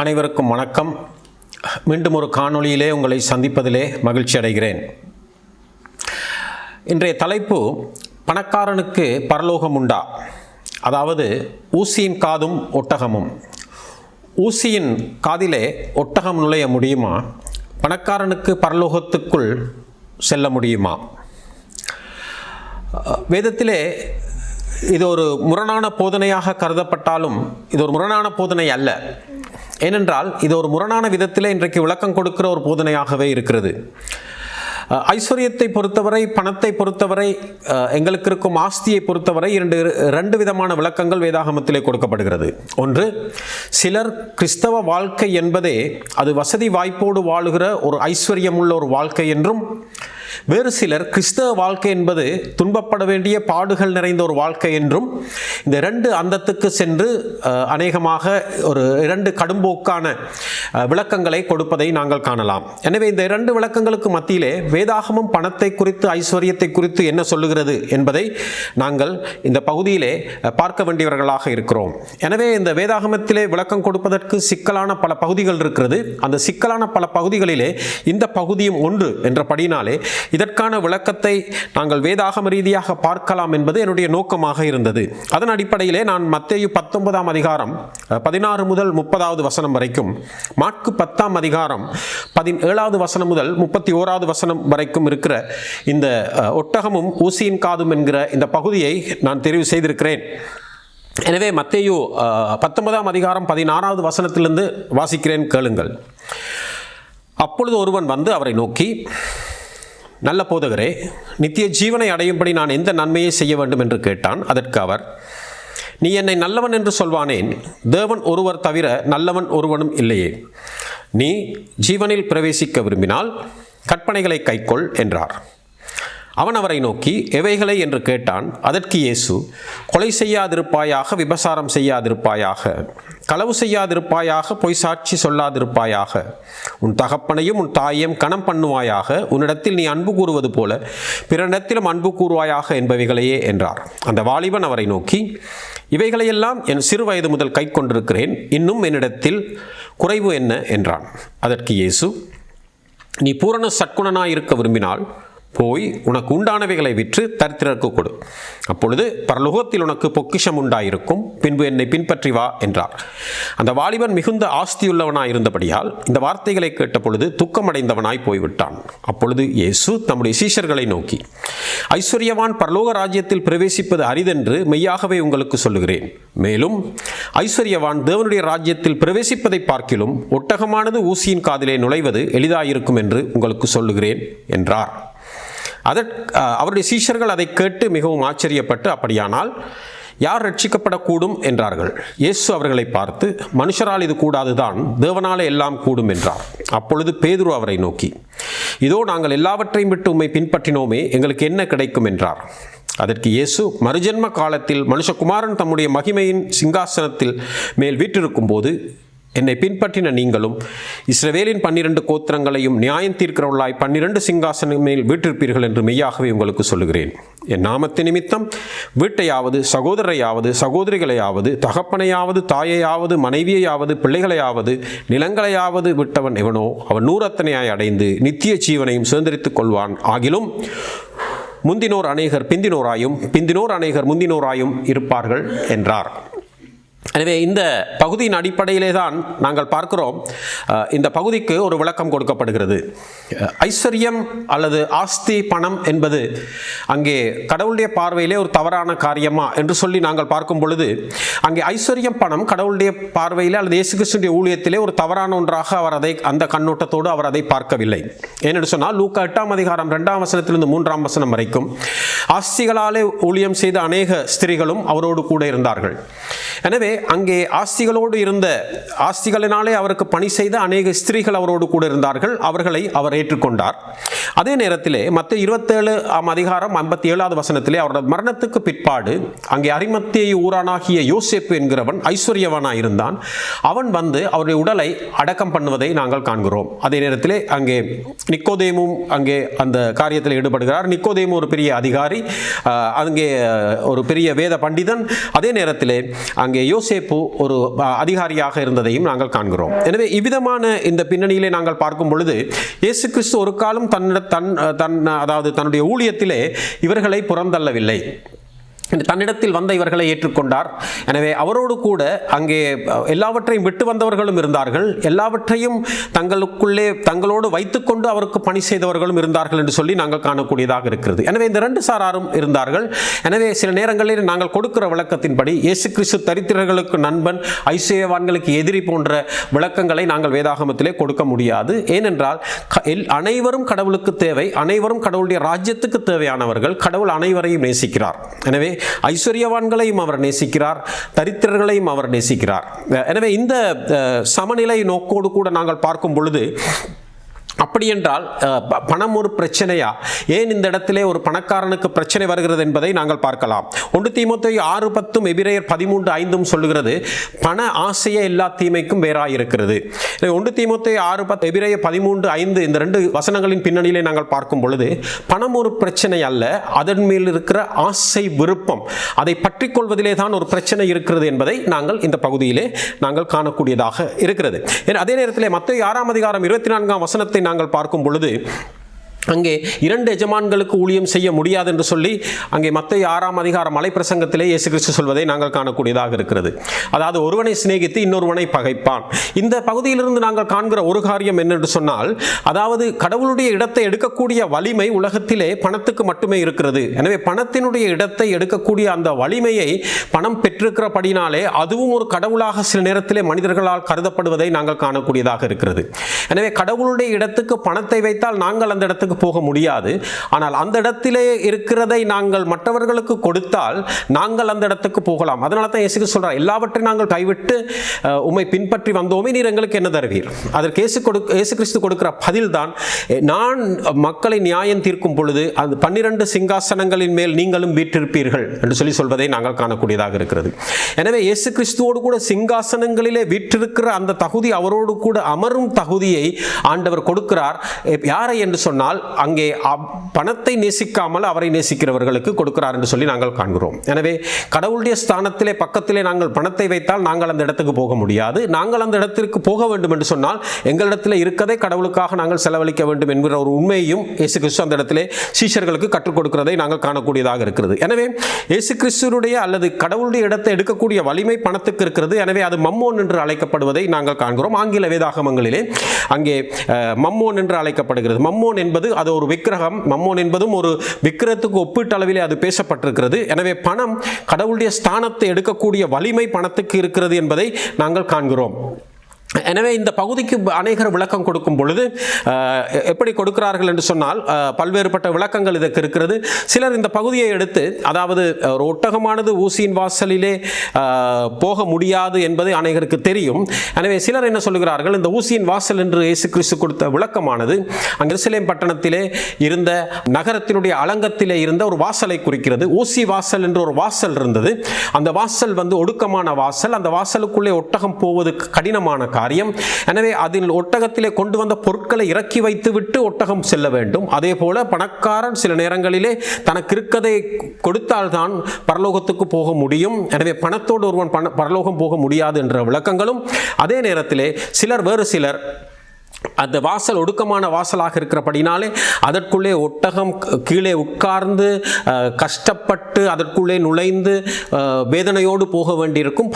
அனைவருக்கும் வணக்கம். மீண்டும் ஒரு காணொளியிலே உங்களை சந்திப்பதிலே மகிழ்ச்சி அடைகிறேன். இன்றைய தலைப்பு பணக்காரனுக்கு பரலோகம் உண்டா? அதாவது ஊசியின் காதும் ஒட்டகமும். ஊசியின் காதிலே ஒட்டகம் நுழைய முடியுமா? பணக்காரனுக்கு பரலோகத்துக்குள் செல்ல முடியுமா? வேதத்திலே இது ஒரு முரணான போதனையாக கருதப்பட்டாலும் இது ஒரு முரணான போதனை அல்ல. ஏனென்றால் இது ஒரு முரணான விதத்திலே இன்றைக்கு விளக்கம் கொடுக்கிற ஒரு போதனையாகவே இருக்கிறது. ஐஸ்வர்யத்தை பொறுத்தவரை, பணத்தை பொறுத்தவரை, எங்களுக்கு இருக்கும் ஆஸ்தியை பொறுத்தவரை இரண்டு விதமான விளக்கங்கள் வேதாகமத்திலே கொடுக்கப்படுகிறது. ஒன்று, சிலர் கிறிஸ்தவ வாழ்க்கை என்பதே அது வசதி வாய்ப்போடு வாழுகிற ஒரு ஐஸ்வர்யம் உள்ள ஒரு வாழ்க்கை என்றும், வேறு சிலர் கிறிஸ்தவ வாழ்க்கை என்பது துன்பப்பட வேண்டிய பாடுகள் நிறைந்த ஒரு வாழ்க்கை என்றும், இந்த இரண்டு அந்தத்துக்கு சென்று அநேகமாக ஒரு இரண்டு கடும்போக்கான விளக்கங்களை கொடுப்பதை நாங்கள் காணலாம். எனவே இந்த இரண்டு விளக்கங்களுக்கு மத்தியிலே வேதாகமம் பணத்தை குறித்து, ஐஸ்வர்யத்தை குறித்து என்ன சொல்லுகிறது என்பதை நாங்கள் இந்த பகுதியிலே பார்க்க வேண்டியவர்களாக இருக்கிறோம். எனவே இந்த வேதாகமத்திலே விளக்கம் கொடுப்பதற்கு சிக்கலான பல பகுதிகள் இருக்கிறது. அந்த சிக்கலான பல பகுதிகளிலே இந்த பகுதியும் ஒன்று என்றபடினாலே இதற்கான விளக்கத்தை நாங்கள் வேதாகம ரீதியாக பார்க்கலாம் என்பது என்னுடைய நோக்கமாக இருந்தது. அதன் அடிப்படையிலே நான் மத்தேயு 19 அதிகாரம் 16 முதல் 30 வசனம் வரைக்கும், மாற்கு 10 அதிகாரம் 17 வசனம் முதல் 31 வசனம் வரைக்கும் இருக்கிற இந்த ஒட்டகமும் ஊசியின் காதும் என்கிற இந்த பகுதியை நான் தெரிவு செய்திருக்கிறேன். எனவே மத்தேயு 19 அதிகாரம் 16 வசனத்திலிருந்து வாசிக்கிறேன், கேளுங்கள். அப்பொழுது ஒருவன் வந்து அவரை நோக்கி, நல்ல போதகரே, நித்திய ஜீவனை அடையும்படி நான் எந்த நன்மையை செய்ய வேண்டும் என்று கேட்டான். அதற்கு அவர், நீ என்னை நல்லவன் என்று சொல்வானேன்? தேவன் ஒருவர் தவிர நல்லவன் ஒருவனும் இல்லையே. நீ ஜீவனில் பிரவேசிக்க விரும்பினால் கற்பனைகளை கைக்கொள் என்றார். அவன் அவரை நோக்கி, எவைகளை என்று கேட்டான். அதற்கு இயேசு, கொலை செய்யாதிருப்பாயாக, விபசாரம் செய்யாதிருப்பாயாக, களவு செய்யாதிருப்பாயாக, பொய் சாட்சி சொல்லாதிருப்பாயாக, உன் தகப்பனையும் உன் தாயையும் கனம் பண்ணுவாயாக, உன்னிடத்தில் நீ அன்பு கூறுவது போல பிறனிடத்திலும் அன்பு கூறுவாயாக என்பவைகளையே என்றார். அந்த வாலிபன் அவரை நோக்கி, இவைகளையெல்லாம் என் சிறு வயது முதல் கை கொண்டிருக்கிறேன், இன்னும் என்னிடத்தில் குறைவு என்ன என்றான். அதற்கு இயேசு, நீ பூரண சற்குணனாய் இருக்க விரும்பினால் போய் உனக்கு உண்டானவைகளை விற்று தரித்திரருக்கு கொடு, அப்பொழுது பரலோகத்தில் உனக்கு பொக்கிஷம் உண்டாயிருக்கும், பின்பு என்னை பின்பற்றி வா என்றார். அந்த வாலிபன் மிகுந்த ஆஸ்தியுள்ளவனாய் இருந்தபடியால் இந்த வார்த்தைகளை கேட்ட பொழுது துக்கமடைந்தவனாய் போய்விட்டான். அப்பொழுது இயேசு தம்முடைய சீஷர்களை நோக்கி, ஐஸ்வர்யவான் பரலோக ராஜ்யத்தில் பிரவேசிப்பது அரிதென்று மெய்யாகவே உங்களுக்கு சொல்லுகிறேன். மேலும் ஐஸ்வர்யவான் தேவனுடைய ராஜ்யத்தில் பிரவேசிப்பதை பார்க்கிலும் ஒட்டகமானது ஊசியின் காதிலே நுழைவது எளிதாயிருக்கும் என்று உங்களுக்கு சொல்லுகிறேன் என்றார். அவருடைய சீஷர்கள் அதை கேட்டு மிகவும் ஆச்சரியப்பட்டு, அப்படியானால் யார் ரட்சிக்கப்படக்கூடும் என்றார்கள். இயேசு அவர்களை பார்த்து, மனுஷரால் இது கூடாதுதான், தேவனாலே எல்லாம் கூடும் என்றார். அப்பொழுது பேதுரு அவரை நோக்கி, இதோ நாங்கள் எல்லாவற்றையும் விட்டு உம்மை பின்பற்றினோமே, எங்களுக்கு என்ன கிடைக்கும் என்றார். அதற்கு இயேசு, மறுஜென்ம காலத்தில் மனுஷகுமாரன் தம்முடைய மகிமையின் சிங்காசனத்தில் மேல் வீற்றிருக்கும் போது என்னை பின்பற்றின நீங்களும் இஸ்ரவேலின் 12 கோத்திரங்களையும் நியாயம் தீர்க்கிறவர்களாய் 12 சிங்காசனம் மேல் வீற்றிருப்பீர்கள் என்று மெய்யாகவே உங்களுக்கு சொல்லுகிறேன். என் நாமத்து நிமித்தம் வீட்டையாவது, சகோதரையாவது, சகோதரிகளையாவது, தகப்பனையாவது, தாயையாவது, மனைவியையாவது, பிள்ளைகளையாவது, நிலங்களையாவது விட்டவன் எவனோ அவன் 100 அத்தனையாய் அடைந்து நித்திய ஜீவனையும் சுதந்திரித்துக் கொள்வான். ஆகிலும் முந்தினோர் அநேகர் பிந்தினோராயும், பிந்தினோர் அநேகர் முந்தினோராயும் இருப்பார்கள் என்றார். எனவே இந்த பகுதியின் அடிப்படையிலே தான் நாங்கள் பார்க்கிறோம், இந்த பகுதிக்கு ஒரு விளக்கம் கொடுக்கப்படுகிறது. ஐஸ்வர்யம் அல்லது ஆஸ்தி, பணம் என்பது அங்கே கடவுளுடைய பார்வையிலே ஒரு தவறான காரியமா என்று சொல்லி நாங்கள் பார்க்கும் பொழுது, அங்கே ஐஸ்வர்யம், பணம் கடவுளுடைய பார்வையிலே அல்லது இயேசு கிறிஸ்துவின் ஊழியத்திலே ஒரு தவறான ஒன்றாக அவர் அதை அந்த கண்ணோட்டத்தோடு அவர் அதை பார்க்கவில்லை. ஏனென்று சொன்னால், லூக்கா 8 அதிகாரம் 2 வசனத்திலிருந்து 3 வசனம் வரைக்கும் ஆஸ்திகளாலே ஊழியம் செய்த அநேக ஸ்திரீகளும் அவரோடு கூட இருந்தார்கள். எனவே அங்கே ஆஸ்திகளினாலே அவருக்கு பணி செய்த அநேக ஸ்திரீகள் அவரோடு கூட இருந்தார்கள். அவர்களை அவர் ஏற்றுக்கொண்டார். அதே நேரத்திலே மத்தேயு 27 அதிகாரம் 57 வசனத்திலே அவரது மரணத்துக்கு பிற்பாடு அங்கே அரிமத்தேயு ஊரானாகிய யோசேப்பு என்கிறவன் ஐஸ்வர்யவானாக இருந்தான். அவன் வந்து அவருடைய உடலை அடக்கம் பண்ணுவதை நாங்கள் காண்கிறோம். அதே நேரத்திலே அங்கே நிக்கோதேமும் அங்கே அந்த காரியத்தில் ஈடுபடுகிறார். நிக்கோதேமு ஒரு பெரிய அதிகாரி, அங்கே ஒரு பெரிய வேத பண்டிதன். அதே நேரத்திலே அங்கே யோசேப்பு யோசேப்பு ஒரு அதிகாரியாக இருந்ததையும் நாங்கள் காண்கிறோம். எனவே இவ்விதமான இந்த பின்னணியிலே நாங்கள் பார்க்கும் பொழுது இயேசு கிறிஸ்து ஒரு காலம் அதாவது தன்னுடைய ஊழியத்திலே இவர்களை புறந்தள்ளவில்லை. தன்னிடத்தில் வந்த இவர்களை ஏற்றுக்கொண்டார். எனவே அவரோடு கூட அங்கே எல்லாவற்றையும் விட்டு வந்தவர்களும் இருந்தார்கள், எல்லாவற்றையும் தங்களோடு வைத்துக்கொண்டு அவருக்கு பணி செய்தவர்களும் இருந்தார்கள் என்று சொல்லி நாங்கள் காணக்கூடியதாக இருக்கிறது. எனவே இந்த ரெண்டு சாராரும் இருந்தார்கள். எனவே சில நேரங்களில் நாங்கள் கொடுக்கிற விளக்கத்தின்படி இயேசு கிறிஸ்து தரித்திரர்களுக்கு நண்பன், ஐசுவவான்களுக்கு எதிரி போன்ற விளக்கங்களை நாங்கள் வேதாகமத்திலே கொடுக்க முடியாது. ஏனென்றால் அனைவரும் கடவுளுக்கு தேவை, அனைவரும் கடவுளுடைய ராஜ்யத்துக்கு தேவையானவர்கள். கடவுள் அனைவரையும் நேசிக்கிறார். எனவே ஐஸ்வர்யவான்களையும் அவர் நேசிக்கிறார், தரித்திரர்களையும் அவர் நேசிக்கிறார். எனவே இந்த சமநிலை நோக்கோடு கூட நாங்கள் பார்க்கும் பொழுது, அப்படி என்றால் பணம் ஒரு பிரச்சனையா? ஏன் இந்த இடத்திலே ஒரு பணக்காரனுக்கு பிரச்சனை வருகிறது என்பதை நாங்கள் பார்க்கலாம். 1 தீமோத்தேயு 6:10 எபிரேயர் 13:5 சொல்லுகிறது, பண ஆசையே எல்லா தீமைக்கும் வேறாயிருக்கிறது. 1 தீமோத்தேயு 6:10 எபிரேயர் 13:5 இந்த ரெண்டு வசனங்களின் பின்னணியிலே நாங்கள் பார்க்கும் பொழுது, பணம் ஒரு பிரச்சனை அல்ல, அதன் மேல் இருக்கிற ஆசை, விருப்பம், அதை பற்றி கொள்வதிலே தான் ஒரு பிரச்சனை இருக்கிறது என்பதை நாங்கள் இந்த பகுதியிலே நாங்கள் காணக்கூடியதாக இருக்கிறது. அதே நேரத்தில் மத்தேயு 6 அதிகாரம் 24 வசனத்தை நாங்கள் பார்க்கும் பொழுது, அங்கே 2 எஜமான்களுக்கு ஊழியம் செய்ய முடியாது என்று சொல்லி அங்கே மத்தேயு 6 அதிகாரம் மலை பிரசங்கத்திலே இயேசு கிறிஸ்து சொல்வதை நாங்கள் காணக்கூடியதாக இருக்கிறது. அதாவது ஒருவனை சிநேகித்து இன்னொருவனை பகைப்பான். இந்த பகுதியிலிருந்து நாங்கள் காண்கிற ஒரு காரியம் என்னென்று சொன்னால், அதாவது கடவுளுடைய இடத்தை எடுக்கக்கூடிய வலிமை உலகத்திலே பணத்துக்கு மட்டுமே இருக்கிறது. எனவே பணத்தினுடைய இடத்தை எடுக்கக்கூடிய அந்த வலிமையை பணம் பெற்றிருக்கிறபடினாலே அதுவும் ஒரு கடவுளாக சில நேரத்திலே மனிதர்களால் கருதப்படுவதை நாங்கள் காணக்கூடியதாக இருக்கிறது. எனவே கடவுளுடைய இடத்துக்கு பணத்தை வைத்தால் நாங்கள் அந்த இடத்துக்கு போக முடியாது. ஆனால் அந்த இடத்திலே இருக்கிறதை நாங்கள் மற்றவர்களுக்கு கொடுத்தால் நாங்கள் அந்த இடத்துக்கு போகலாம். அதனால தான் இயேசு சொல்றார், எல்லாவற்றையும் நாங்கள் கைவிட்டு உம்மை பின்பற்றி வந்தோமே, நீர் எங்களுக்கு என்ன தருவீர்? அதற்கு இயேசு கிறிஸ்து கொடுக்கிற பதில் தான், நான் மக்களை நியாயம் தீர்க்கும் பொழுது அந்த 12 சிங்காசனங்களின் மேல் நீங்களும் வீற்றிருப்பீர்கள் என்று சொல்லி சொல்வதை நாங்கள் காணக்கூடியதாக இருக்கிறது. எனவே இயேசு கிறிஸ்துவோடு கூட சிங்காசனங்களிலே வீற்றிருக்கிற அந்த தகுதி, அவரோடு கூட அமரும் தகுதியை ஆண்டவர் கொடுக்கிறார். யாரை என்று சொன்னால், அங்கே பணத்தை நேசிக்காமல் அவரை நேசிக்கிறவர்களுக்கு கொடுக்கிறார் என்று சொல்லி நாங்கள் காண்கிறோம். எனவே கடவுளுடைய ஸ்தானத்திலே பக்கத்திலே நாங்கள் பணத்தை வைத்தால் நாங்கள் அந்த இடத்துக்கு போக முடியாது. நாங்கள் அந்த இடத்திற்கு போக வேண்டும் என்று சொன்னால் எங்களிடத்தில் இருக்கதை கடவுளுக்காக நாங்கள் செலவழிக்க வேண்டும் என்கிற ஒரு உண்மையையும் இயேசு கிறிஸ்து அந்த இடத்திலே சீஷர்களுக்கு கற்றுக் கொடுக்கிறதை நாங்கள் காணக்கூடியதாக இருக்கிறது. எனவே இயேசு கிறிஸ்துடைய அல்லது கடவுளுடைய இடத்தை எடுக்கக்கூடிய வலிமை பணத்துக்கு இருக்கிறது. எனவே அது மம்மோன் என்று அழைக்கப்படுவதை நாங்கள் காண்கிறோம். ஆங்கில வேதாகமங்களிலே அங்கே மம்மோன் என்று அழைக்கப்படுகிறது. மம்மோன் என்பது அது ஒரு விக்கிரகம். மம்மோன் என்பதும் ஒரு விக்கிரகத்துக்கு ஒப்பீட்டு அளவிலே அது பேசப்பட்டிருக்கிறது. எனவே பணம் கடவுளுடைய ஸ்தானத்தை எடுக்கக்கூடிய வலிமை பணத்துக்கு இருக்கிறது என்பதை நாங்கள் காண்கிறோம். எனவே இந்த பகுதிக்கு அநேகர் விளக்கம் கொடுக்கும் பொழுது எப்படி கொடுக்கிறார்கள் என்று சொன்னால், பல்வேறுபட்ட விளக்கங்கள் இதற்கு இருக்கிறது. சிலர் இந்த பகுதியை எடுத்து, அதாவது ஒரு ஒட்டகமானது ஊசியின் வாசலிலே போக முடியாது என்பது அநேகருக்கு தெரியும். எனவே சிலர் என்ன சொல்லுகிறார்கள், இந்த ஊசியின் வாசல் என்று இயேசு கிறிஸ்து கொடுத்த விளக்கமானது அங்கே எருசலேம் பட்டணத்திலே இருந்த நகரத்தினுடைய அலங்கத்திலே இருந்த ஒரு வாசலை குறிக்கிறது. ஊசி வாசல் என்று ஒரு வாசல் இருந்தது. அந்த வாசல் ஒடுக்கமான வாசல். அந்த வாசலுக்குள்ளே ஒட்டகம் போவது கடினமான காரியம். எனவே அதில் ஒட்டகத்திலே கொண்டு வந்த பொருட்களை இறக்கி வைத்து விட்டு ஒட்டகம் செல்ல வேண்டும். அதே போல பணக்காரன் சில நேரங்களிலே தனக்கு இருக்கதை கொடுத்தால்தான் பரலோகத்துக்கு போக முடியும். எனவே பணத்தோடு ஒருவன் பரலோகம் போக முடியாது என்ற விளக்கங்களும், அதே நேரத்திலே வேறு சிலர் அந்த வாசல் ஒடுக்கமான வாசலாக இருக்கிறபடினாலே அதற்குள்ளே ஒட்டகம் கீழே உட்கார்ந்து கஷ்டப்பட்டு அதற்குள்ளே நுழைந்து வேதனையோடு போக வேண்டியிருக்கும்.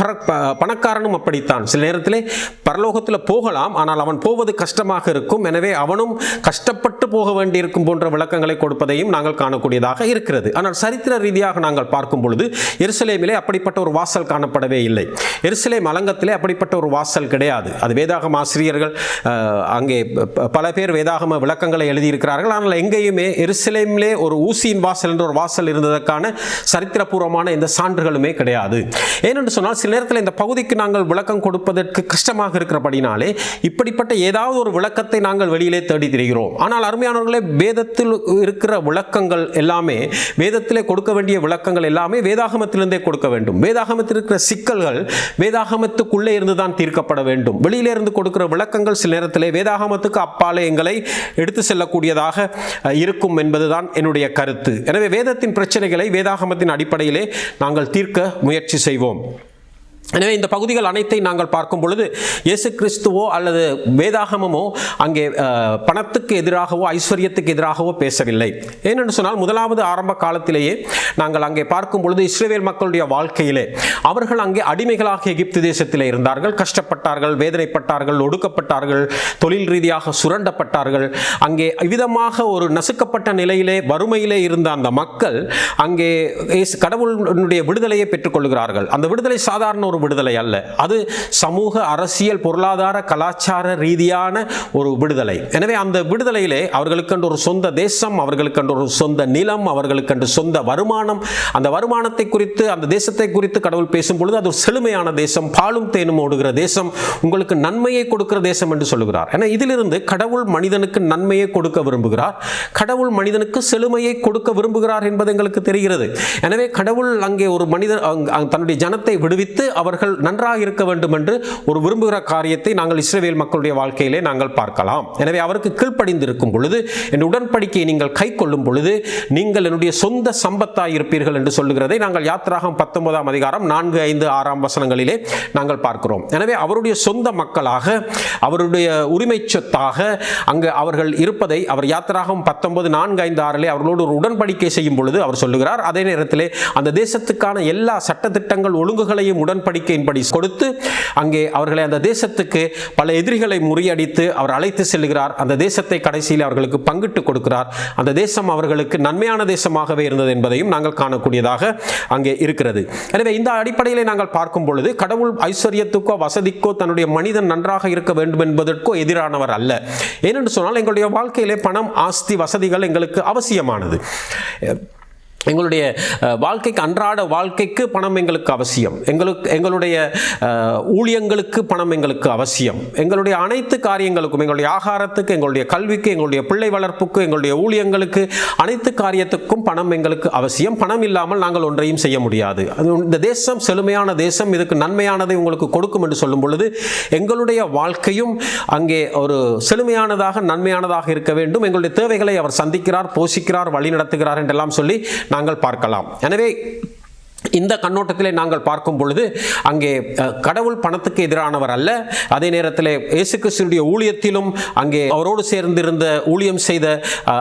பணக்காரனும் அப்படித்தான். சில நேரத்திலே பரலோகத்தில் போகலாம், ஆனால் அவன் போவது கஷ்டமாக இருக்கும். எனவே அவனும் கஷ்டப்பட்டு போக வேண்டியிருக்கும் போன்ற விளக்கங்களை கொடுப்பதையும் நாங்கள் காணக்கூடியதாக இருக்கிறது. ஆனால் சரித்திர ரீதியாக நாங்கள் பார்க்கும் பொழுது எருசலேமிலே அப்படிப்பட்ட ஒரு வாசல் காணப்படவே இல்லை. எருசலேம் அலங்கத்திலே அப்படிப்பட்ட ஒரு வாசல் கிடையாது. அது வேதாகம ஆசிரியர்கள் அங்கே பல பேர் வேதாகம விளக்கங்களை எழுதியிருக்கிறார்கள். ஆனால் எங்கேயுமே எருசலேமிலே ஒரு ஊசியின் வாசல் என்ற ஒரு வாசல் இருந்ததற்கான சரித்திரபூர்வமான எந்த சான்றுகளுமே கிடையாது. ஏனென்று சொன்னால் சில நேரத்தில் இந்த பகுதிக்கு நாங்கள் விளக்கம் கொடுப்பதற்கு கஷ்டமாக இருக்கிறபடினாலே இப்படிப்பட்ட ஏதாவது ஒரு விளக்கத்தை நாங்கள் வெளியிலே தேடி திரிகிறோம். ஆனால் அருமையானவர்களே, வேதத்தில் இருக்கிற விளக்கங்கள் எல்லாமே, வேதத்திலே கொடுக்க வேண்டிய விளக்கங்கள் எல்லாமே வேதாகமத்திலிருந்தே கொடுக்க வேண்டும். வேதாகமத்தில் இருக்கிற சிக்கல்கள் வேதாகமத்துக்குள்ளே இருந்துதான் தீர்க்கப்பட வேண்டும். வெளியிலே இருந்து கொடுக்கிற விளக்கங்கள் சில நேரத்திலே வேதாகமத்துக்கு அப்பாலே எங்களை எடுத்து செல்லக்கூடியதாக இருக்கும் என்பதுதான் என்னுடைய கருத்து. எனவே வேதத்தின் பிரச்சனைகளை வேதாகமத்தின் அடிப்படையிலே நாங்கள் தீர்க்க முயற்சி செய்வோம். எனவே இந்த பகுதிகள் அனைத்தை நாங்கள் பார்க்கும் பொழுது இயேசு கிறிஸ்துவோ அல்லது வேதாகமமோ அங்கே பணத்துக்கு எதிராகவோ ஐஸ்வர்யத்துக்கு எதிராகவோ பேசவில்லை. ஏனென்று சொன்னால் முதலாவது ஆரம்ப காலத்திலேயே நாங்கள் அங்கே பார்க்கும் பொழுது இஸ்ரவேல் மக்களுடைய வாழ்க்கையிலே அவர்கள் அங்கே அடிமைகளாக எகிப்து தேசத்திலே இருந்தார்கள், கஷ்டப்பட்டார்கள், வேதனைப்பட்டார்கள், ஒடுக்கப்பட்டார்கள், தொழில் ரீதியாக சுரண்டப்பட்டார்கள். அங்கே விதமாக ஒரு நசுக்கப்பட்ட நிலையிலே வறுமையிலே இருந்த அந்த மக்கள் அங்கே கடவுளுடைய விடுதலையை பெற்றுக்கொள்கிறார்கள். அந்த விடுதலை சாதாரண ஒரு விடுதலை அல்ல, அது சமூக, அரசியல், பொருளாதார, கலாச்சார ரீதியான ஒரு விடுதலை. எனவே அந்த விடுதலையிலே அவர்களுக்கென்று ஒரு சொந்த தேசம், அவர்களுக்கென்று ஒரு சொந்த நிலம், அவர்களுக்கென்று சொந்த வருமானம். அந்த வருமானத்தை குறித்து, அந்த தேசத்தை குறித்து கடவுள் பேசும் பொழுது அது ஒரு செழுமையான தேசம், பாலும் தேனும் ஓடுகிற தேசம், உங்களுக்கு நன்மையை கொடுக்கிற தேசம் என்று சொல்லுகிறார். ஏன்னா இதிலிருந்து கடவுள் மனிதனுக்கு நன்மையை கொடுக்க விரும்புகிறார், கடவுள் மனிதனுக்கு செழுமையை கொடுக்க விரும்புகிறார் என்பது எங்களுக்கு தெரிகிறது. எனவே கடவுள் அங்கே ஒரு மனிதன் தன்னுடைய ஜனத்தை விடுவித்து அவர்கள் நன்றாக இருக்க வேண்டும் என்று ஒரு விரும்புகிற காரியத்தை நாங்கள் இஸ்ரவேல் மக்களுடைய வாழ்க்கையிலே நாங்கள் பார்க்கலாம். எனவே அவருக்கு கீழ்ப்படிந்திருக்கும் பொழுது, என் உடன்படிக்கையை நீங்கள் கை கொள்ளும் பொழுது நீங்கள் என்னுடைய சொந்த சம்பத்தாய் இருப்பீர்கள் என்று சொல்லுகிறதை நாங்கள் யாத்திராகமம் 19 அதிகாரம் 4, 5, 6 வசனங்களிலே நாங்கள் பார்க்கிறோம். எனவே அவருடைய சொந்த மக்களாக, அவருடைய உரிமை சொத்தாக அங்கு அவர்கள் இருப்பதை அவர் யாத்திராகமம் 19, 4, 5, 6 அவர்களோடு ஒரு உடன்படிக்கை செய்யும் பொழுது அவர் சொல்லுகிறார். அதே நேரத்திலே அந்த தேசத்துக்கான எல்லா சட்டத்திட்டங்கள் ஒழுங்குகளையும் உடன்படிக்கையின்படி கொடுத்து அங்கே அவர்களை அந்த தேசத்துக்கு பல எதிரிகளை முறியடித்து அவர் அழைத்து செல்கிறார். அந்த தேசத்தை கடைசியில் அவர்களுக்கு பங்கிட்டு கொடுக்கிறார். அந்த தேசம் அவர்களுக்கு நன்மையான தேசமாகவே இருந்தது என்பதையும் நாங்கள் காணக்கூடியதாக அங்கே இருக்கிறது. எனவே இந்த அடிப்படையிலே நாங்கள் பார்க்கும் பொழுது கடவுள் ஐஸ்வர்யத்துக்கோ வசதிக்கோ தன்னுடைய மனிதன் நன்றாக இருக்க வேண்டும் என்பதற்கோ எதிரானவர் அல்ல. ஏனென்று சொன்னால் எங்களுடைய வாழ்க்கையிலே பணம், ஆஸ்தி, வசதிகள் எங்களுக்கு அவசியமானது. எங்களுடைய வாழ்க்கைக்கு, அன்றாட வாழ்க்கைக்கு பணம் எங்களுக்கு அவசியம். எங்களுடைய ஊழியங்களுக்கு பணம் எங்களுக்கு அவசியம். எங்களுடைய அனைத்து காரியங்களுக்கும், எங்களுடைய ஆகாரத்துக்கு, எங்களுடைய கல்விக்கு, எங்களுடைய பிள்ளை வளர்ப்புக்கு, எங்களுடைய ஊழியங்களுக்கு, அனைத்து காரியத்துக்கும் பணம் எங்களுக்கு அவசியம். பணம் இல்லாமல் நாங்கள் ஒன்றையும் செய்ய முடியாது. இந்த தேசம் செழுமையான தேசம், இதுக்கு நன்மையானதை உங்களுக்கு கொடுக்கும் என்று சொல்லும் பொழுது எங்களுடைய வாழ்க்கையும் அங்கே ஒரு செழுமையானதாக, நன்மையானதாக இருக்க வேண்டும். எங்களுடைய தேவைகளை அவர் சந்திக்கிறார், போஷிக்கிறார், வழி நடத்துகிறார் என்றெல்லாம் சொல்லி நாங்கள் பார்க்கலாம். எனவே இந்த கண்ணோட்டத்திலே நாங்கள் பார்க்கும் பொழுது அங்கே கடவுள் பணத்துக்கு எதிரானவர் அல்ல. அதே நேரத்தில் இயேசு கிறிஸ்துவினுடைய ஊழியத்திலும் அங்கே அவரோடு சேர்ந்திருந்த ஊழியம் செய்த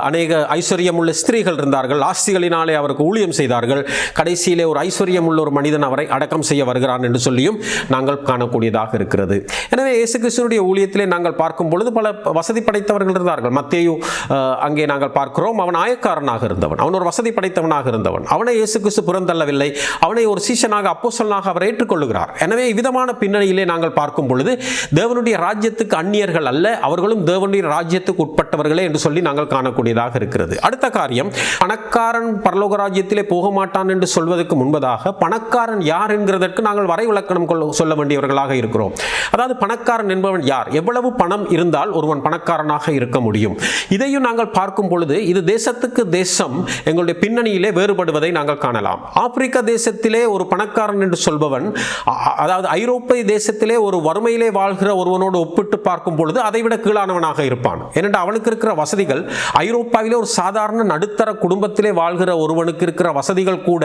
அநேக ஐஸ்வர்யமுள்ள ஸ்திரீகள் இருந்தார்கள். ஆஸ்திகளினாலே அவருக்கு ஊழியம் செய்தார்கள். கடைசியிலே ஒரு ஐஸ்வர்யமுள்ள ஒரு மனிதன் அவரை அடக்கம் செய்ய வருகிறான் என்று சொல்லியும் நாங்கள் காணக்கூடியதாக இருக்கிறது. எனவே இயேசு கிறிஸ்துவினுடைய ஊழியத்திலே நாங்கள் பார்க்கும் பொழுது பல வசதி படைத்தவர்கள் இருந்தார்கள். மத்தேயு அங்கே நாங்கள் பார்க்கிறோம், அவன் ஆயக்காரனாக இருந்தவன், அவன் ஒரு வசதி படைத்தவனாக இருந்தவன். அவனை இயேசு கிறிஸ்து புறந்தள்ளவில்லை, அவனை ஒரு சீஷனாக, அப்போஸ்தலனாக அவர் ஏற்றுக்கொள்ளுகிறார். எனவே விதமான பின்னணியிலே நாங்கள் பார்க்கும் பொழுது தேவனுடைய ராஜ்யத்துக்கு அந்நியர்கள் அல்ல, அவர்களும் தேவனுடைய ராஜ்யத்துக்கு உட்பட்டவர்களே என்று சொல்லி நாங்கள் காணக்கூடியதாக இருக்கிறது. அடுத்த காரியம், பணக்காரன் பரலோக ராஜ்யத்திலே போக மாட்டான் என்று சொல்வதற்கு முன்பதாக பணக்காரன் யார் என்கிறதற்கு நாங்கள் வரை விளக்கணம் சொல்ல வேண்டியவர்களாக இருக்கிறோம். அதாவது பணக்காரன் என்பவன் யார், எவ்வளவு பணம் இருந்தால் ஒருவன் பணக்காரனாக இருக்க முடியும். இதையும் நாங்கள் பார்க்கும் பொழுது இது தேசத்துக்கு தேசம் எங்களுடைய பின்னணியிலே வேறுபடுவதை நாங்கள் காணலாம். ஆப்பிரிக்க தேசத்திலே ஒரு பணக்காரன் என்று சொல்பவன், அதாவது ஐரோப்பிய தேசத்திலே ஒரு வறுமையிலே வாழ்கிற ஒருவனோடு ஒப்பிட்டு பார்க்கும் பொழுது அதைவிட கீழானவனாக இருப்பான். ஏனென்றால் அவனுக்கு இருக்கிற வசதிகள் ஐரோப்பாவிலே ஒரு சாதாரண நடுத்தர குடும்பத்திலே வாழ்கிற ஒருவனுக்கு இருக்கிற வசதிகள் கூட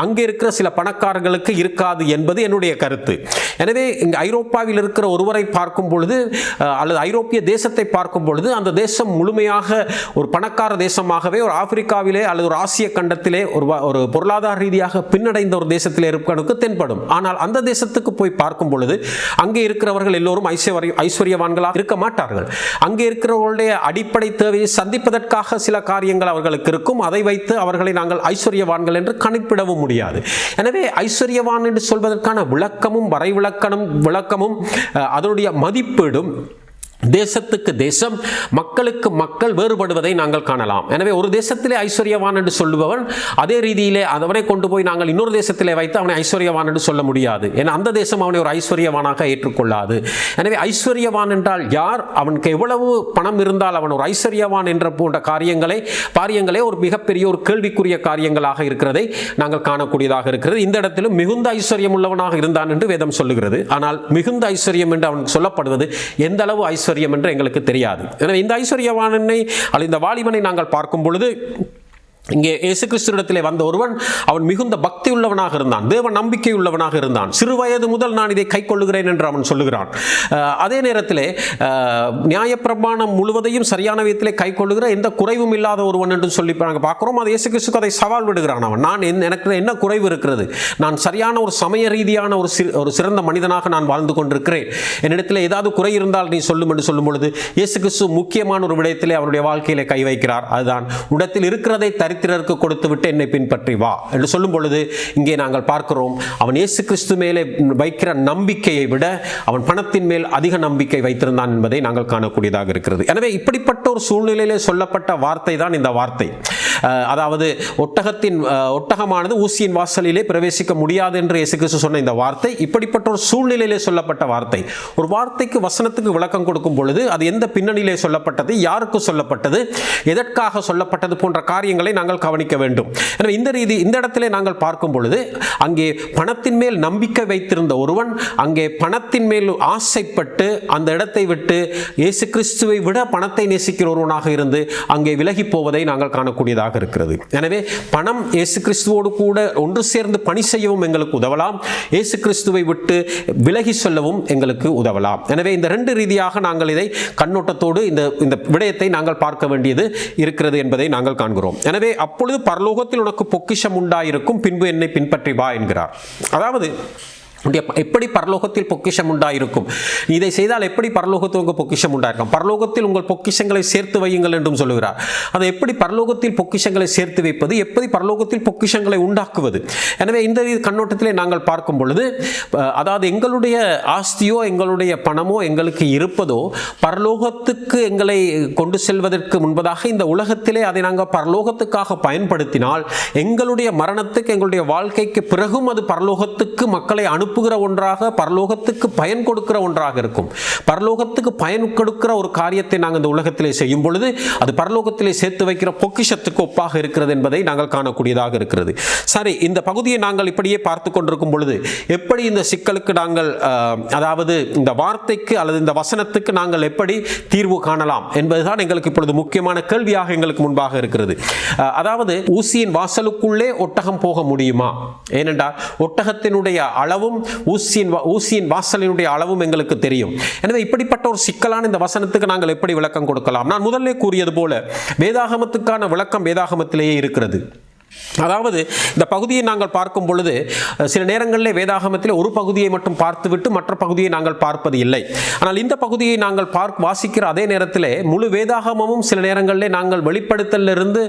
அங்கே இருக்கிற சில பணக்காரர்களுக்கு இருக்காது என்பது என்னுடைய கருத்து. எனவே இங்கு ஐரோப்பாவில் இருக்கிற ஒருவரை பார்க்கும் பொழுது அல்லது ஐரோப்பிய தேசத்தை பார்க்கும் பொழுது அந்த தேசம் முழுமையாக ஒரு பணக்கார தேசமாகவே ஒரு ஆப்பிரிக்காவிலே அல்லது ஒரு ஆசிய கண்டத்திலே ஒரு பொருளாதார ரீதியாக பின்னடைந்த ஒரு தேசத்தில் இருப்பவனுக்கு தென்படும். ஆனால் அந்த தேசத்துக்கு போய் பார்க்கும் பொழுது அங்கே இருக்கிறவர்கள் எல்லோரும் ஐஸ்வர்யவான்களாக இருக்க மாட்டார்கள். அங்கே இருக்கிறவர்களுடைய அடிப்படை தேவையை சந்திப்பதற்காக சில காரியங்கள் அவர்களுக்கு இருக்கும். அதை வைத்து அவர்களை நாங்கள் ஐஸ்வர்யவான்கள் என்று கணிப்பிடவும் முடியாது. எனவே ஐஸ்வர்யவான் என்று சொல்வதற்கான விளக்கமும் வரை விளக்கமும் அதனுடைய மதிப்பீடும் தேசத்துக்கு தேசம், மக்களுக்கு மக்கள் வேறுபடுவதை நாங்கள் காணலாம். எனவே ஒரு தேசத்திலே ஐஸ்வர்யவான் என்று சொல்லுபவன் அதே ரீதியிலே அவனை கொண்டு போய் நாங்கள் இன்னொரு தேசத்திலே வைத்து அவனை ஐஸ்வர்யவான் என்று சொல்ல முடியாது. ஏன்னா அந்த தேசம் அவனை ஒரு ஐஸ்வர்யவானாக ஏற்றுக்கொள்ளாது. எனவே ஐஸ்வர்யவான் என்றால் யார், அவனுக்கு எவ்வளவு பணம் இருந்தால் அவன் ஒரு ஐஸ்வர்யவான் என்ற போன்ற காரியங்களே ஒரு மிகப்பெரிய ஒரு கேள்விக்குரிய காரியங்களாக இருக்கிறதை நாங்கள் காணக்கூடியதாக இருக்கிறது. இந்த இடத்திலும் மிகுந்த ஐஸ்வர்யம் உள்ளவனாக இருந்தான் என்று வேதம் சொல்லுகிறது. ஆனால் மிகுந்த ஐஸ்வர்யம் என்று அவன் சொல்லப்படுவது எந்த அளவு ஐஸ்வர்யம் என்று எங்களுக்கு தெரியாது. எனவே இந்த ஐஸ்வர்யவானை அல்லது இந்த வாலிபனை நாங்கள் பார்க்கும் பொழுது இங்கே இயேசு கிறிஸ்துவிடத்திலே வந்த ஒருவன், அவன் மிகுந்த பக்தி உள்ளவனாக இருந்தான், தேவ நம்பிக்கை உள்ளவனாக இருந்தான். சிறு வயது முதல் நான் இதை கை கொள்ளுகிறேன் என்று அவன் சொல்லுகிறான். அதே நேரத்திலே நியாயப்பிரமாணம் முழுவதையும் சரியான விதத்திலே கை கொள்ளுகிற எந்த குறைவும் இல்லாத ஒருவன் என்று சொல்லி நாங்கள் பார்க்கிறோம். அது இயேசு கிறிஸ்துக்கு அதை சவால் விடுகிறான். அவன் எனக்கு என்ன குறைவு இருக்கிறது, நான் சரியான ஒரு சமய ரீதியான ஒரு சிறந்த மனிதனாக நான் வாழ்ந்து கொண்டிருக்கிறேன், என்னிடத்தில் ஏதாவது குறை இருந்தால் நீ சொல்லும் என்று சொல்லும் பொழுது இயேசு கிறிஸ்து முக்கியமான ஒரு விடயத்திலே அவருடைய வாழ்க்கையிலே கை வைக்கிறார். அதுதான், உடத்தில் இருக்கிறதை தரித்திரருக்கு கொடுத்து விட்டு என்னை பின்பற்றி வா என்று சொல்லும் பொழுது இங்கே நாங்கள் பார்க்கிறோம், அவன் இயேசு கிறிஸ்து மேலே வைக்கிற நம்பிக்கையை விட அவன் பணத்தின் மேல் அதிக நம்பிக்கை வைத்திருந்தான் என்பதை நாங்கள் காணக்கூடியதாக இருக்கிறது. எனவே இப்படிப்பட்ட ஒரு சூழ்நிலையிலே சொல்லப்பட்ட வார்த்தை தான் இந்த வார்த்தை. அதாவது ஒட்டகமானது ஊசியின் வாசலிலே பிரவேசிக்க முடியாது என்று இயேசு கிறிஸ்து சொன்ன இந்த வார்த்தை இப்படிப்பட்ட ஒரு சூழ்நிலையிலே சொல்லப்பட்ட வார்த்தை. ஒரு வார்த்தைக்கு வசனத்துக்கு விளக்கம் கொடுக்கும் பொழுது அது எந்த பின்னணியிலே சொல்லப்பட்டது, யாருக்கு சொல்லப்பட்டது, எதற்காக சொல்லப்பட்டது போன்ற காரியங்களை நாங்கள் கவனிக்க வேண்டும். எனவே இந்த இடத்திலே நாங்கள் பார்க்கும் பொழுது அங்கே பணத்தின் மேல் நம்பிக்கை வைத்திருந்த ஒருவன் அங்கே பணத்தின் மேல் ஆசைப்பட்டு அந்த இடத்தை விட்டு இயேசு கிறிஸ்துவை விட பணத்தை நேசிக்கிற ஒருவனாக இருந்து அங்கே விலகி போவதை நாங்கள் காணக்கூடியதாக இருக்கிறது. எனவே பணம் இயேசு கிறிஸ்துவோடு கூட ஒன்று சேர்ந்து பணி செய்யவும் எங்களுக்கு உதவலாம், இயேசு கிறிஸ்துவை விட்டு விலகி சொல்லவும் எங்களுக்கு உதவலாம். எனவே இந்த ரெண்டு ரீதியாக நாங்கள் இதை கண்ணோட்டத்தோடு இந்த விடயத்தை நாங்கள் பார்க்க வேண்டியது இருக்கிறது என்பதை நாங்கள் காண்கிறோம். எனவே அப்பொழுது பரலோகத்தில் உனக்கு பொக்கிஷம் உண்டாயிருக்கும், பின்பு என்னை பின்பற்றி வா என்கிறார். அதாவது எப்படி பரலோகத்தில் பொக்கிஷம் உண்டாயிருக்கும், இதை செய்தால் எப்படி பரலோகத்தில் உங்கள் பொக்கிஷம் உண்டாயிருக்கும், பரலோகத்தில் உங்கள் பொக்கிஷங்களை சேர்த்து வையுங்கள் என்றும் சொல்லுகிறார். அதை எப்படி பரலோகத்தில் பொக்கிஷங்களை சேர்த்து வைப்பது, எப்படி பரலோகத்தில் பொக்கிஷங்களை உண்டாக்குவது. எனவே இந்த கண்ணோட்டத்திலே நாங்கள் பார்க்கும் பொழுது அதாவது எங்களுடைய ஆஸ்தியோ எங்களுடைய பணமோ எங்களுக்கு இருப்பதோ பரலோகத்துக்கு எங்களை கொண்டு செல்வதற்கு முன்பதாக இந்த உலகத்திலே அதை நாங்கள் பரலோகத்துக்காக பயன்படுத்தினால் எங்களுடைய மரணத்துக்கு எங்களுடைய வாழ்க்கைக்கு பிறகும் அது பரலோகத்துக்கு மக்களை அனுப்புகிற ஒன்றாக, பரலோகத்துக்கு பயன் கொடுக்கிற ஒன்றாக இருக்கும். பரலோகத்துக்கு பயன் கொடுக்கிற ஒரு காரியத்தை நாங்கள் இந்த உலகத்திலே செய்யும் பொழுது அது பரலோகத்திலே சேர்த்து வைக்கிற பொக்கிஷத்துக்கு ஒப்பாக இருக்கிறது என்பதை நாங்கள் காணக்கூடியதாக இருக்கிறது. சரி, இந்த பகுதியை நாங்கள் இப்படியே பார்த்து கொண்டிருக்கும் பொழுது எப்படி இந்த சிக்கலுக்கு நாங்கள் அதாவது இந்த வார்த்தைக்கு அல்லது இந்த வசனத்துக்கு நாங்கள் எப்படி தீர்வு காணலாம் என்பதுதான் எங்களுக்கு இப்பொழுது முக்கியமான கேள்வியாக எங்களுக்கு முன்பாக இருக்கிறது. அதாவது ஊசியின் வாசலுக்குள்ளே ஒட்டகம் போக முடியுமா? ஏனென்றால் ஒட்டகத்தினுடைய அளவும் ஊசியின் வாசலினுடைய அளவும் எங்களுக்கு தெரியும். எனவே இப்படிப்பட்ட ஒரு சிக்கலான இந்த வசனத்துக்கு நாங்கள் எப்படி விளக்கம் கொடுக்கலாம்? நான் முதல்ல கூறியது போல வேதாகமத்துக்கான விளக்கம் வேதாகமத்திலேயே இருக்கிறது. அதாவது இந்த பகுதியை நாங்கள் பார்க்கும் பொழுது சில நேரங்களில் வேதாகமத்தில் ஒரு பகுதியை மட்டும் பார்த்துவிட்டு மற்ற பகுதியை நாங்கள் பார்ப்பது இல்லை. ஆனால் இந்த பகுதியை நாங்கள் வாசிக்கிற அதே நேரத்தில் முழு வேதாகமமும் சில நேரங்களில் நாங்கள் வெளிப்படுத்தலிருந்து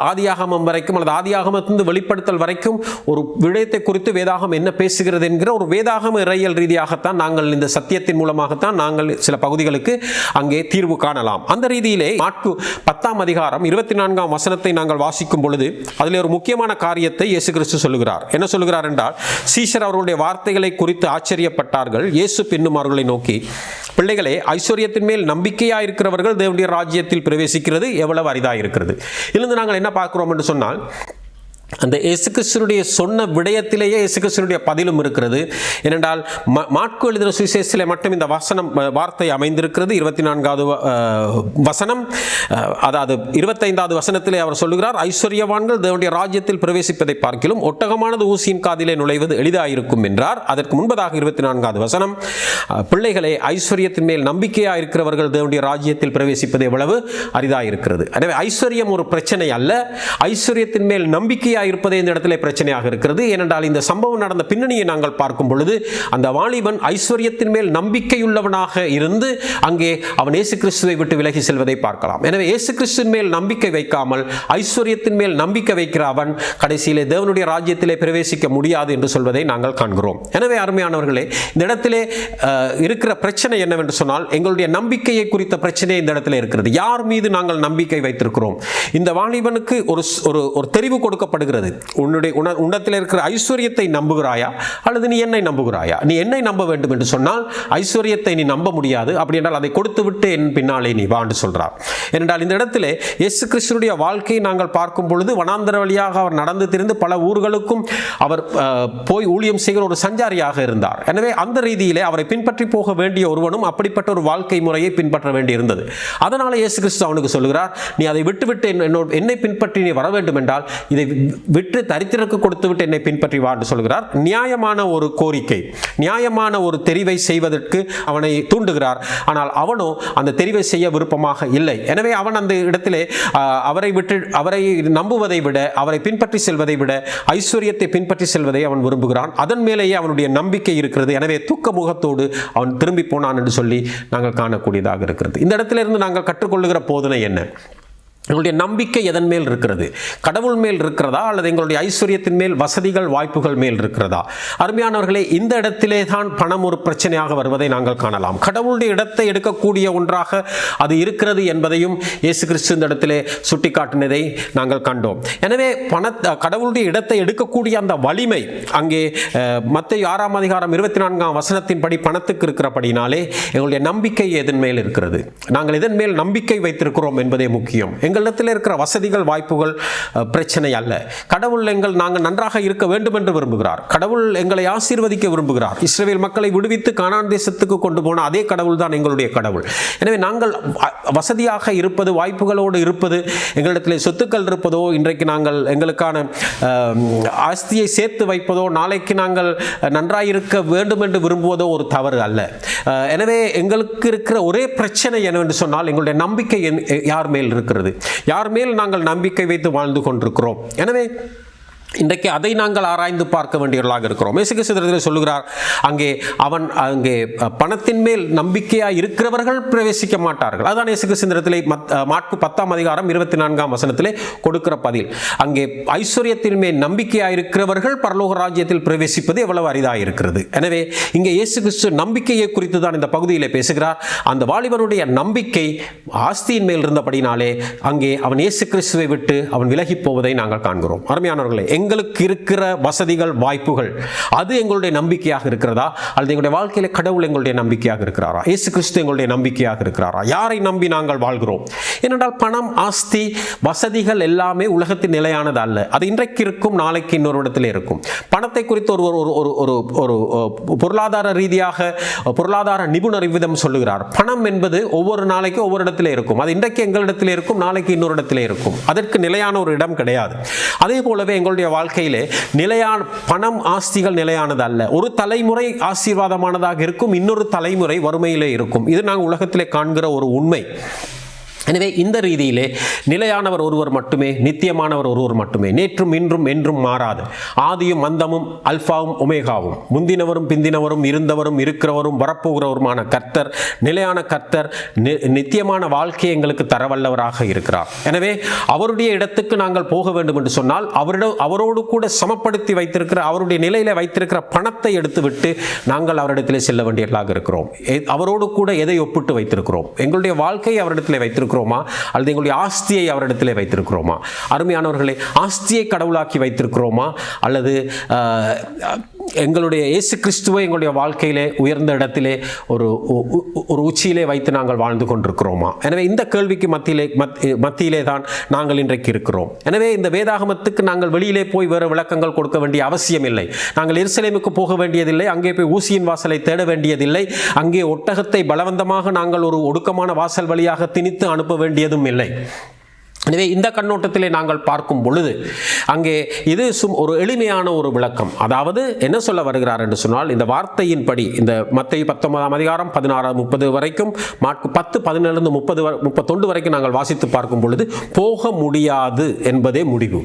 ஆதியாகமம் வரைக்கும் அல்லது ஆதியாகமத்திலிருந்து வெளிப்படுத்தல் வரைக்கும் ஒரு விடயத்தை குறித்து வேதாகம் என்ன பேசுகிறது என்கிற ஒரு வேதாகம இறையியல் ரீதியாகத்தான் நாங்கள் இந்த சத்தியத்தின் மூலமாகத்தான் நாங்கள் சில பகுதிகளுக்கு அங்கே தீர்வு காணலாம். அந்த ரீதியிலே மாற்கு 10ஆம் அதிகாரம் 24ஆம் வசனத்தை நாங்கள் வாசிக்கும் பொழுது அதில் ஒரு முக்கியமான காரியத்தை இயேசு கிறிஸ்து சொல்லுகிறார். என்ன சொல்லுகிறார் என்றால், சீஷர் அவர்களுடைய வார்த்தைகளை குறித்து ஆச்சரியப்பட்டார்கள். இயேசு பின்னும் அவர்களை நோக்கி, பிள்ளைகளே, ஐஸ்வர்யத்தின் மேல் நம்பிக்கையாக இருக்கிறவர்கள் தேவனுடைய ராஜ்யத்தில் பிரவேசிக்கிறது எவ்வளவு அரிதாக இருக்கிறது. இதிலிருந்து நாங்கள் என்ன பார்க்கிறோம் என்று சொன்னால், அந்த இயேசு கிறிஸ்துவினுடைய சொன்ன விடயத்திலேயே இயேசு கிறிஸ்துவினுடைய பதிலும் இருக்கிறது. ஏனென்றால் மாற்கு எழுதின சுவிசேஷத்திலே மட்டும் இந்த வார்த்தை அமைந்திருக்கிறது. 24வது வசனம், அதாவது 25வது வசனத்திலே அவர் சொல்லுகிறார், ஐஸ்வர்யவான்கள் தேவனுடைய ராஜ்யத்தில் பிரவேசிப்பதை பார்க்கிலும் ஒட்டகமானது ஊசியின் காதிலே நுழைவது எளிதாயிருக்கும் என்றார். அதற்கு முன்பதாக 24வது வசனம், பிள்ளைகளே, ஐஸ்வர்யத்தின் மேல் நம்பிக்கையாக இருக்கிறவர்கள் தேவனுடைய ராஜ்யத்தில் பிரவேசிப்பது எவ்வளவு அரிதாயிருக்கிறது. எனவே ஐஸ்வர்யம் ஒரு பிரச்சனை அல்ல, ஐஸ்வர்யத்தின் மேல் நம்பிக்கையாக இருப்பதே இந்த இடத்திலே பிரச்சனையாக இருக்கிறது. ஏனென்றால் இந்த சம்பவம் நடந்த பின்னணியை நாங்கள் பார்க்கும் பொழுது அந்த வாலிபன் ஐஸ்வர்யத்தின் மேல் நம்பிக்கையுள்ளவனாக இருந்து அங்கே அவன் இயேசு கிறிஸ்துவை விட்டு விலகி செல்வதை பார்க்கலாம். எனவே இயேசு கிறிஸ்துவின் மேல் நம்பிக்கை வைக்காமல் ஐஸ்வர்யத்தின் மேல் நம்பிக்கை வைக்கிற அவன் கடைசியிலே தேவனுடைய ராஜ்யத்திலே பிரவேசிக்க முடியாது என்று சொல்வதை நாங்கள் காண்கிறோம். எனவே அருமையானவர்களே, இந்த இடத்திலே இருக்கிற பிரச்சனை என்னவென்று சொன்னால், எங்களுடைய நம்பிக்கையை குறித்த பிரச்சனை இந்த இடத்திலே இருக்கிறது. யார் மீது நாங்கள் நம்பிக்கை வைத்திருக்கிறோம்? இந்த வாலிபனுக்கு ஒரு தெரிவு கொடுக்கப்படும் கேட்கப்படுகிறது, உன்னிடத்தில் இருக்கிற ஐஸ்வர்யத்தை நம்புகிறாயா அல்லது நீ என்னை நம்புகிறாயா? நீ என்னை நம்ப வேண்டும் என்று சொன்னால் ஐஸ்வர்யத்தை நீ நம்ப முடியாது. அப்படி என்றால் அதை கொடுத்து விட்டு என் பின்னாலே நீ வா என்று சொல்றார். ஏனென்றால் இந்த இடத்திலே இயேசு கிறிஸ்துவுடைய வாழ்க்கையை நாங்கள் பார்க்கும் பொழுது வனாந்தர வழியாக அவர் நடந்து திரிந்து பல ஊர்களுக்கும் அவர் போய் ஊழியம் செய்கிற ஒரு சஞ்சாரியாக இருந்தார். எனவே அந்த ரீதியிலே அவரை பின்பற்றி போக வேண்டிய ஒருவனும் அப்படிப்பட்ட ஒரு வாழ்க்கை முறையை பின்பற்ற வேண்டி இருந்தது. அதனால இயேசு கிறிஸ்து அவனுக்கு சொல்கிறார், நீ அதை விட்டுவிட்டு என்னை பின்பற்றி நீ வர வேண்டும் என்றால் இதை விட்டு தரித்திரக்கு கொடுத்து விட்டு என்னை பின்பற்றி வா என்று சொல்கிறார். நியாயமான ஒரு கோரிக்கை, நியாயமான ஒரு தெரிவை செய்வதற்கு அவனை தூண்டுகிறார். ஆனால் அவனோ அந்த தெரிவை செய்ய விருப்பமாக இல்லை. எனவே அவன் அந்த இடத்திலே அவரை நம்புவதை விட, அவரை பின்பற்றி செல்வதை விட ஐஸ்வர்யத்தை பின்பற்றி செல்வதை அவன் விரும்புகிறான். அதன் மேலேயே அவனுடைய நம்பிக்கை இருக்கிறது. எனவே தூக்க முகத்தோடு அவன் திரும்பி போனான் என்று சொல்லி நாங்கள் காணக்கூடியதாக இருக்கிறது. இந்த இடத்திலிருந்து நாங்கள் கற்றுக்கொள்ளுகிற போதனை என்ன? எங்களுடைய நம்பிக்கை எதன் மேல் இருக்கிறது? கடவுள் மேல் இருக்கிறதா அல்லது எங்களுடைய ஐஸ்வர்யத்தின் மேல், வசதிகள், வாய்ப்புகள் மேல் இருக்கிறதா? அருமையானவர்களே, இந்த இடத்திலே தான் பணம் ஒரு பிரச்சனையாக வருவதை நாங்கள் காணலாம். கடவுளுடைய இடத்தை எடுக்கக்கூடிய ஒன்றாக அது இருக்கிறது என்பதையும் இயேசு கிறிஸ்து இந்த இடத்திலே சுட்டிக்காட்டினதை நாங்கள் கண்டோம். எனவே கடவுளுடைய இடத்தை எடுக்கக்கூடிய அந்த வலிமை அங்கே மத்தேயு 6ஆம் அதிகாரம் 24ஆம் வசனத்தின்படி பணத்துக்கு இருக்கிறபடினாலே எங்களுடைய நம்பிக்கை எதன் மேல் இருக்கிறது? நாங்கள் எதன் மேல் நம்பிக்கை வைத்திருக்கிறோம் என்பதே முக்கியம். எங்களிடத்தில் இருக்கிற வசதிகள், வாய்ப்புகள் பிரச்சனை அல்ல. கடவுள் நாங்கள் நன்றாக இருக்க வேண்டும் என்று விரும்புகிறார். கடவுள் எங்களை ஆசீர்வதிக்க விரும்புகிறார். இஸ்ரவேல் மக்களை விடுவித்து கானான் தேசத்துக்கு கொண்டு போன அதே கடவுள் தான் எங்களுடைய கடவுள். எனவே நாங்கள் வசதியாக இருப்பது, வாய்ப்புகளோடு இருப்பது, எங்களிடத்தில் சொத்துக்கள் இருப்பதோ, இன்றைக்கு நாங்கள் எங்களுக்கான ஆஸ்தியை சேர்த்து வைப்பதோ, நாளைக்கு நாங்கள் நன்றாயிருக்க வேண்டும் என்று விரும்புவதோ ஒரு தவறு அல்ல. எனவே எங்களுக்கு இருக்கிற ஒரே பிரச்சனை என்னவென்று சொன்னால் எங்களுடைய நம்பிக்கை யார் மேல் இருக்கிறது, யார் மேல் நாங்கள் நம்பிக்கை வைத்து வாழ்ந்து கொண்டிருக்கிறோம். எனவே இன்றைக்கு அதை நாங்கள் ஆராய்ந்து பார்க்க வேண்டியவர்களாக இருக்கிறோம். இயேசு கிறிஸ்து சொல்லுகிறார், அங்கே பணத்தின் மேல் நம்பிக்கையாக இருக்கிறவர்கள் பிரவேசிக்க மாட்டார்கள். அதான் இயேசு கிறிஸ்து மாற்கு 10ஆம் அதிகாரம் 24ஆம் வசனத்திலே கொடுக்கிற பதில். அங்கே ஐஸ்வர்யத்தின் மேல் நம்பிக்கையாக இருக்கிறவர்கள் பரலோக ராஜ்யத்தில் பிரவேசிப்பது எவ்வளவு அரிதாக இருக்கிறது. எனவே இங்கே இயேசு கிறிஸ்து நம்பிக்கையை குறித்து தான் இந்த பகுதியிலே பேசுகிறார். அந்த வாலிபனுடைய நம்பிக்கை ஆஸ்தியின் மேல் இருந்தபடினாலே அங்கே அவன் இயேசு கிறிஸ்துவை விட்டு அவன் விலகி போவதை நாங்கள் காண்கிறோம். அருமையானவர்களே, எங்களுக்கு இருக்கிற வசதிகள், வாய்ப்புகள் அது எங்களுடைய நம்பிக்கையாக இருக்கிறதா அல்லது எங்களுடைய வாழ்க்கையில கடவுள் எங்களுடைய நம்பிக்கையாக இருக்கிறாரா? இயேசு கிறிஸ்து எங்களுடைய நம்பிக்கையாக இருக்கிறாரா? யாரை நம்பி நாங்கள் வாழ்கிறோம்? ஏனென்றால் பணம், ஆஸ்தி, வசதிகள் எல்லாமே உலகத்தின் நிலையானது அல்ல. அது இன்றைக்கு இருக்கும், நாளைக்கு இன்னொரு இடத்துல இருக்கும். பணத்தை குறித்து ஒரு பொருளாதார ரீதியாக பொருளாதார நிபுணர் விதம் சொல்லுகிறார், பணம் என்பது ஒவ்வொரு நாளைக்கு ஒவ்வொரு இடத்துல இருக்கும். அது இன்றைக்கு எங்களிடத்தில் இருக்கும், நாளைக்கு இன்னொரு இடத்துல இருக்கும். அதற்கு நிலையான ஒரு இடம் கிடையாது. அதே போலவே எங்களுடைய வாழ்க்கையிலே நிலையான பணம், ஆஸ்திகள் நிலையானது அல்ல. ஒரு தலைமுறை ஆசீர்வாதமானதாக இருக்கும், இன்னொரு தலைமுறை வறுமையிலே இருக்கும். இது நாங்கள் உலகத்திலே காண்கிற ஒரு உண்மை. எனவே இந்த ரீதியிலே நிலையானவர் ஒருவர் மட்டுமே, நித்தியமானவர் ஒருவர் மட்டுமே, நேற்றும் இன்றும் என்றும் மாறாது, ஆதியும் அந்தமும் அல்பாவும் ஒமேகாவும், முந்தினவரும் பிந்தினவரும் இருந்தவரும் இருக்கிறவரும் வரப்போகிறவருமான கர்த்தர், நிலையான கர்த்தர், நித்தியமான வாழ்க்கையை எங்களுக்கு தரவல்லவராக இருக்கிறார். எனவே அவருடைய இடத்துக்கு நாங்கள் போக வேண்டும் என்று சொன்னால் அவரோடு கூட சமப்படுத்தி வைத்திருக்கிற, அவருடைய நிலையில வைத்திருக்கிற பணத்தை எடுத்துவிட்டு நாங்கள் அவரிடத்திலே செல்ல வேண்டியவர்களாக இருக்கிறோம். அவரோடு கூட எதை ஒப்பிட்டு வைத்திருக்கிறோம்? எங்களுடைய வாழ்க்கையை அவரிடத்திலே வைத்திருக்கிறோம் அல்லது எங்களுடைய ஆஸ்தியை அவரிடத்திலே வைத்திருக்கிறோமா? அருமையானவர்களே, ஆஸ்தியை கடவுளாக்கி வைத்திருக்கிறோமா அல்லது எங்களுடைய இயேசு கிறிஸ்துவை எங்களுடைய வாழ்க்கையிலே உயர்ந்த இடத்திலே ஒரு உச்சியிலே வைத்து நாங்கள் வாழ்ந்து கொண்டிருக்கிறோமா? எனவே இந்த கேள்விக்கு மத்தியிலே தான் நாங்கள் இன்றைக்கு இருக்கிறோம். எனவே இந்த வேதாகமத்துக்கு நாங்கள் வெளியிலே போய் வேறு விளக்கங்கள் கொடுக்க வேண்டிய அவசியம் இல்லை. நாங்கள் எருசலேமுக்கு போக வேண்டியதில்லை, அங்கே போய் ஊசியின் வாசலை தேட வேண்டியதில்லை, அங்கே ஒட்டகத்தை பலவந்தமாக நாங்கள் ஒரு ஒடுக்கமான வாசல் வழியாக திணித்து அனுப்ப வேண்டியதும் இல்லை. எனவே இந்த கண்ணோட்டத்திலே நாங்கள் பார்க்கும் பொழுது அங்கே இது ஒரு எளிமையான ஒரு விளக்கம். அதாவது என்ன சொல்ல வருகிறார் என்று சொன்னால், இந்த வார்த்தையின்படி இந்த மத்தேயு 19ஆம் அதிகாரம் 16-30 வரைக்கும், மார்க்கு 10-17-30-31 வரைக்கும் நாங்கள் வாசித்து பார்க்கும் பொழுது போக முடியாது என்பதே முடிவு.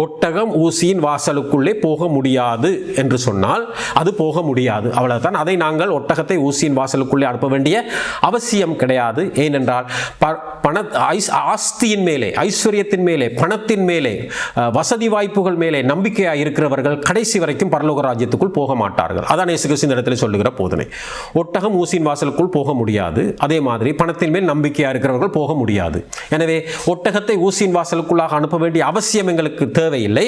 ஒட்டகம் ஊசியின் வாசலுக்குள்ளே போக முடியாது என்று சொன்னால் அது போக முடியாது, அவ்வளவுதான். அதை நாங்கள் ஒட்டகத்தை ஊசியின் வாசலுக்குள்ளே அனுப்ப வேண்டிய அவசியம் கிடையாது. ஏனென்றால் ஆஸ்தியின் மேலே, ஐஸ்வர்யத்தின் மேலே, பணத்தின் மேலே, வசதி வாய்ப்புகள் மேலே நம்பிக்கையாக இருக்கிறவர்கள் கடைசி வரைக்கும் பரலோக ராஜ்யத்துக்குள் போக மாட்டார்கள். அதான் இயேசு கிறிஸ்து இந்த இடத்துல சொல்லுகிற போதனை. ஒட்டகம் ஊசியின் வாசலுக்குள் போக முடியாது, அதே மாதிரி பணத்தின் மேல் நம்பிக்கையாக இருக்கிறவர்கள் போக முடியாது. எனவே ஒட்டகத்தை ஊசியின் வாசலுக்குள்ளாக அனுப்ப வேண்டிய அவசியம் எங்களுக்கு தேவையில்லை.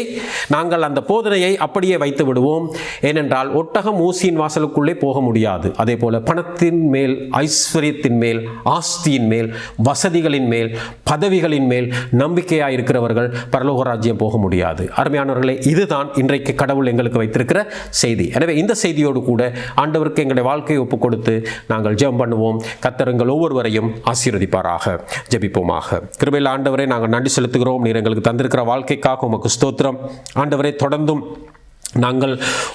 நாங்கள் அந்த போதனையை அப்படியே வைத்து விடுவோம். ஏனென்றால் ஒட்டகம் ஊசியின் வாசலுக்குள்ளே போக முடியாது. அதே போல பணத்தின் மேல், ஐஸ்வர்யத்தின் மேல், ஆஸ்தியின் மேல், வசதிகளின் மேல், பதவிகளின் மேல் நம்பிக்கையாக இருக்கிறவர்கள் பரலோக ராஜ்யம் போக முடியாது. அருமையானவர்களே, இதுதான் இன்றைக்கு கடவுள் எங்களுக்கு வைத்திருக்கிற செய்தி. எனவே இந்த செய்தியோடு கூட ஆண்டவருக்கு எங்களுடைய வாழ்க்கையை ஒப்புக் கொடுத்து நாங்கள் ஜெபம் பண்ணுவோம். கர்த்தர் எங்கள் ஒவ்வொருவரையும் ஆசீர்வதிப்பாராக. ஜெபிப்போமாக. கிருபையுள்ள ஆண்டவரே, நாங்கள் நன்றி செலுத்துகிறோம். நீர் எங்களுக்கு தந்திருக்கிற வாழ்க்கைக்காக உமக்கு ஸ்தோத்திரம். ஆண்டவரே, தொடர்ந்தும் நாங்கள்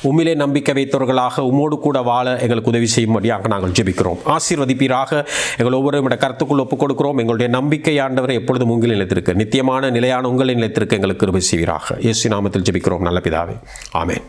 உம்மிலே நம்பிக்கை வைத்தவர்களாக உம்மோடு கூட வாழ எங்களுக்கு உதவி செய்யும்படியாக நாங்கள் ஜெபிக்கிறோம். ஆசீர்வதிப்பீராக. எங்கள் ஒவ்வொரு கருத்துக்குள் ஒப்புக் கொடுக்கிறோம். எங்களுடைய நம்பிக்கை ஆண்டவரை எப்பொழுதும் உங்கள் நிலைத்திருக்கு, நித்தியமான நிலையான உங்களின் நிலைத்திற்கு எங்களுக்கு கிருபை செய்வீராக. இயேசு நாமத்தில் ஜெபிக்கிறோம் நல்ல பிதாவே. ஆமென்.